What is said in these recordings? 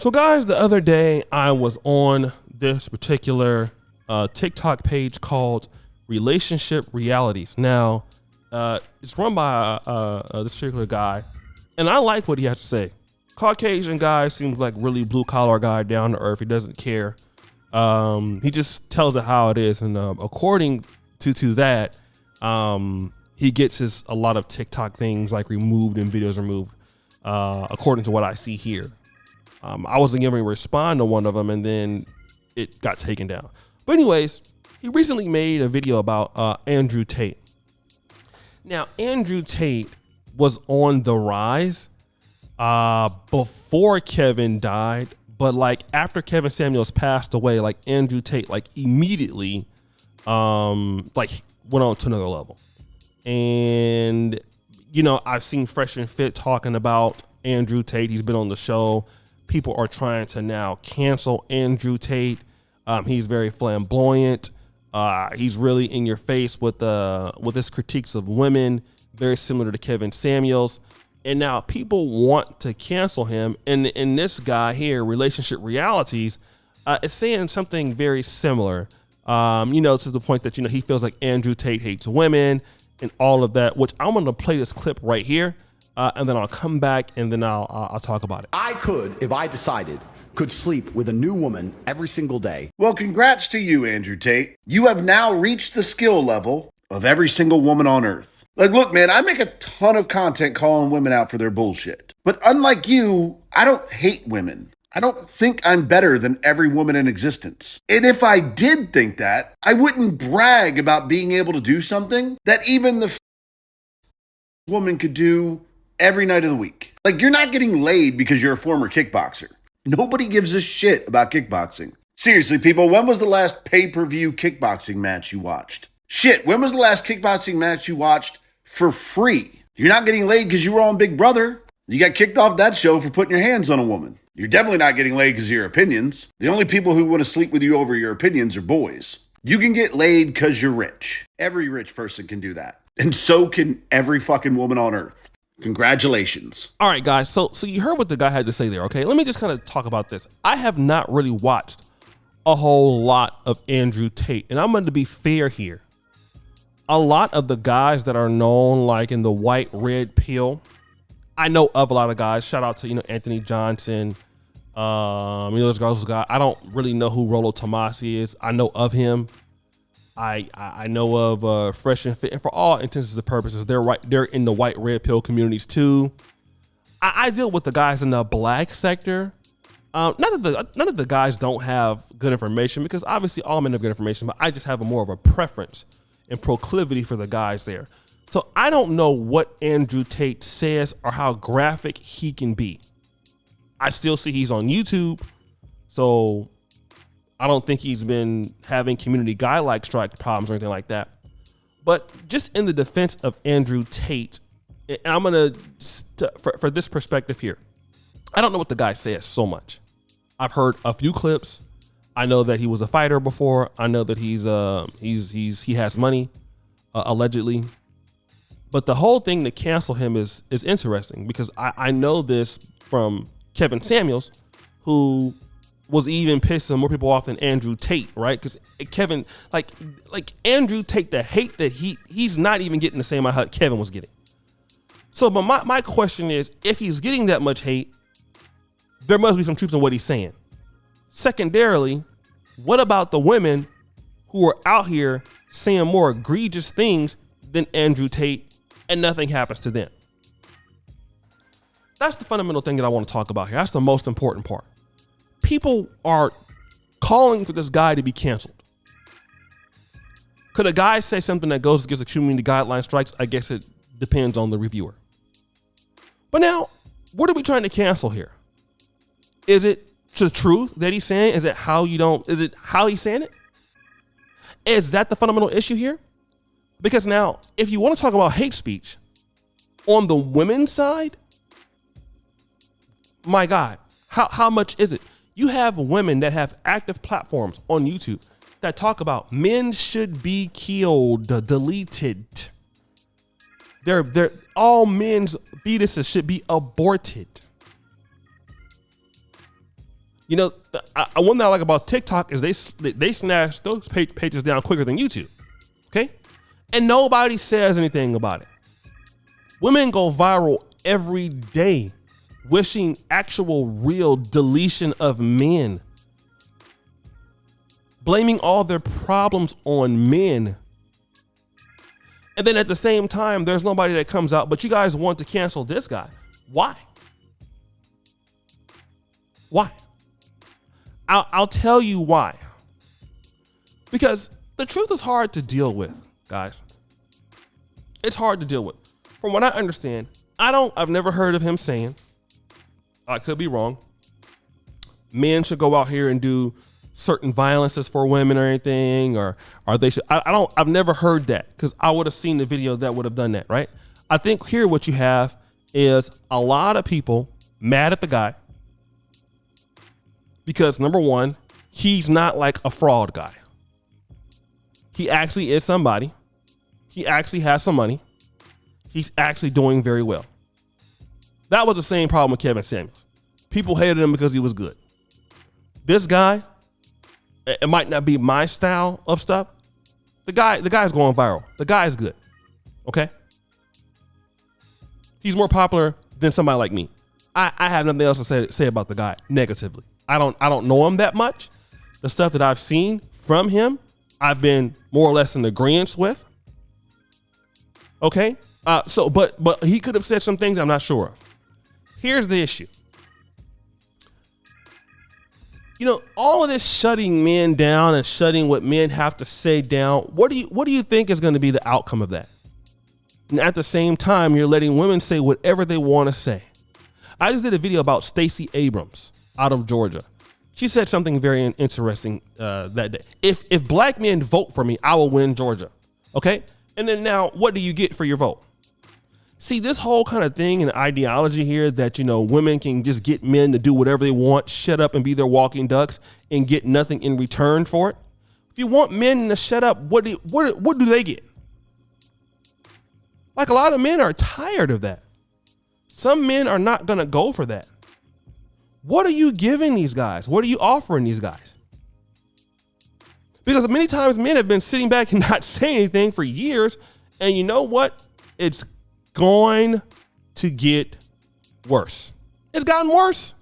So guys, the other day I was on this particular TikTok page called Relationship Realities. Now, it's run by this particular guy, and I like what he has to say. Caucasian guy, seems like really blue collar guy, down to earth. He doesn't care. He just tells it how it is, and according to that, he gets a lot of TikTok things like removed and videos removed, according to what I see here. I wasn't going to respond to one of them, and then it got taken down. But anyways, he recently made a video about Andrew Tate. Now, Andrew Tate was on the rise before Kevin died, but like after Kevin Samuels passed away, like Andrew Tate like immediately like went on to another level. And you know, I've seen Fresh and Fit talking about Andrew Tate. He's been on the show. People are trying to now cancel Andrew Tate. He's very flamboyant. He's really in your face with his critiques of women, very similar to Kevin Samuels. And now people want to cancel him. And this guy here, Relationship Realities, is saying something very similar, to the point that, he feels like Andrew Tate hates women and all of that, which I'm going to play this clip right here. And then I'll come back and then I'll talk about it. I could, if I decided, could sleep with a new woman every single day. Well, congrats to you, Andrew Tate. You have now reached the skill level of every single woman on earth. Like, look, man, I make a ton of content calling women out for their bullshit. But unlike you, I don't hate women. I don't think I'm better than every woman in existence. And if I did think that, I wouldn't brag about being able to do something that even the woman could do every night of the week. Like, you're not getting laid because you're a former kickboxer. Nobody gives a shit about kickboxing. Seriously, people, when was the last pay-per-view kickboxing match you watched? Shit, when was the last kickboxing match you watched for free? You're not getting laid because you were on Big Brother. You got kicked off that show for putting your hands on a woman. You're definitely not getting laid because of your opinions. The only people who want to sleep with you over your opinions are boys. You can get laid because you're rich. Every rich person can do that. And so can every fucking woman on earth. Congratulations. All right, guys. So you heard what the guy had to say there, okay? Let me just kind of talk about this. I have not really watched a whole lot of Andrew Tate, and I'm going to be fair here. A lot of the guys that are known like in the white red pill, I know of a lot of guys. Shout out to, Anthony Johnson. Those guys. I don't really know who Rollo Tomasi is. I know of him. I know of Fresh and Fit, and for all intents and purposes, they're in the white red pill communities too. I deal with the guys in the black sector. Not that the guys don't have good information, because obviously all men have good information, but I just have more of a preference and proclivity for the guys there. So I don't know what Andrew Tate says or how graphic he can be. I still see he's on YouTube, so I don't think he's been having community guide-like strike problems or anything like that. But just in the defense of Andrew Tate, and I'm going to, for this perspective here, I don't know what the guy says so much. I've heard a few clips. I know that he was a fighter before. I know that he has money, allegedly. But the whole thing to cancel him is interesting, because I know this from Kevin Samuels, who was even pissing more people off than Andrew Tate, right? Because Kevin, like Andrew Tate, the hate that he's not even getting the same amount of Kevin was getting. So, but my question is, if he's getting that much hate, there must be some truth in what he's saying. Secondarily, what about the women who are out here saying more egregious things than Andrew Tate, and nothing happens to them? That's the fundamental thing that I want to talk about here. That's the most important part. People are calling for this guy to be canceled. Could a guy say something that goes against the community guideline strikes? I guess it depends on the reviewer. But now, what are we trying to cancel here? Is it the truth that he's saying? Is it how he's saying it? Is that the fundamental issue here? Because now, if you want to talk about hate speech on the women's side, my God, how much is it? You have women that have active platforms on YouTube that talk about men should be killed, deleted. All men's fetuses should be aborted. You know, one thing I like about TikTok is they snatch those pages down quicker than YouTube. Okay? And nobody says anything about it. Women go viral every day wishing actual real deletion of men. Blaming all their problems on men. And then at the same time, there's nobody that comes out, but you guys want to cancel this guy. Why? Why? I'll tell you why. Because the truth is hard to deal with, guys. It's hard to deal with. From what I understand, I've never heard of him saying, I could be wrong, men should go out here and do certain violences for women or anything, or they should. I've never heard that, because I would have seen the video that would have done that, right? I think here what you have is a lot of people mad at the guy because, number one, he's not like a fraud guy. He actually is somebody. He actually has some money. He's actually doing very well. That was the same problem with Kevin Samuels. People hated him because he was good. This guy, it might not be my style of stuff. The guy's going viral. The guy is good. Okay? He's more popular than somebody like me. I have nothing else to say about the guy negatively. I don't know him that much. The stuff that I've seen from him, I've been more or less in agreement with. Okay? But he could have said some things I'm not sure of. Here's the issue. You know, all of this shutting men down and shutting what men have to say down, what do you think is going to be the outcome of that? And at the same time, you're letting women say whatever they want to say. I just did a video about Stacey Abrams out of Georgia. She said something very interesting that day. If black men vote for me, I will win Georgia. Okay? And then now, what do you get for your vote? See, this whole kind of thing and ideology here that, you know, women can just get men to do whatever they want, shut up and be their walking ducks and get nothing in return for it. If you want men to shut up, what do they get? Like, a lot of men are tired of that. Some men are not going to go for that. What are you giving these guys? What are you offering these guys? Because many times men have been sitting back and not saying anything for years. And you know what? It's going to get worse. It's gotten worse.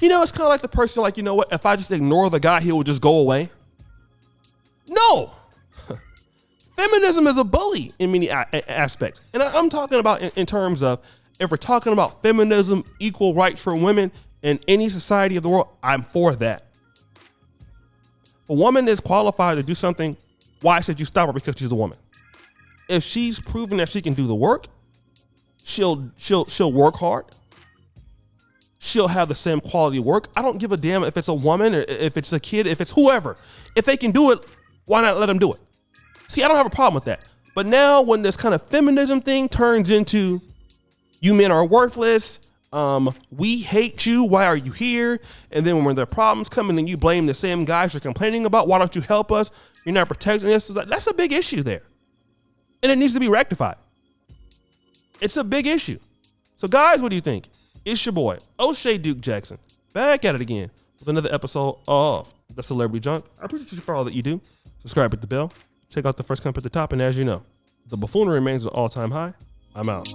You know, it's kind of like the person like, you know what? If I just ignore the guy, he will just go away. No. Feminism is a bully in many aspects. And I'm talking about in terms of, if we're talking about feminism, equal rights for women in any society of the world, I'm for that. If a woman is qualified to do something, why should you stop her because she's a woman? If she's proven that she can do the work, she'll work hard. She'll have the same quality work. I don't give a damn if it's a woman or if it's a kid, if it's whoever. If they can do it, why not let them do it? See, I don't have a problem with that. But now when this kind of feminism thing turns into, you men are worthless, we hate you, why are you here? And then when their problems come and then you blame the same guys you're complaining about, why don't you help us? You're not protecting us. That's a big issue there. And it needs to be rectified. It's a big issue. So guys, what do you think? It's your boy, O'Shea Duke Jackson, back at it again with another episode of The Celebrity Junk. I appreciate you for all that you do. Subscribe, hit the bell. Check out the first comment at the top. And as you know, the buffoonery remains an all-time high. I'm out.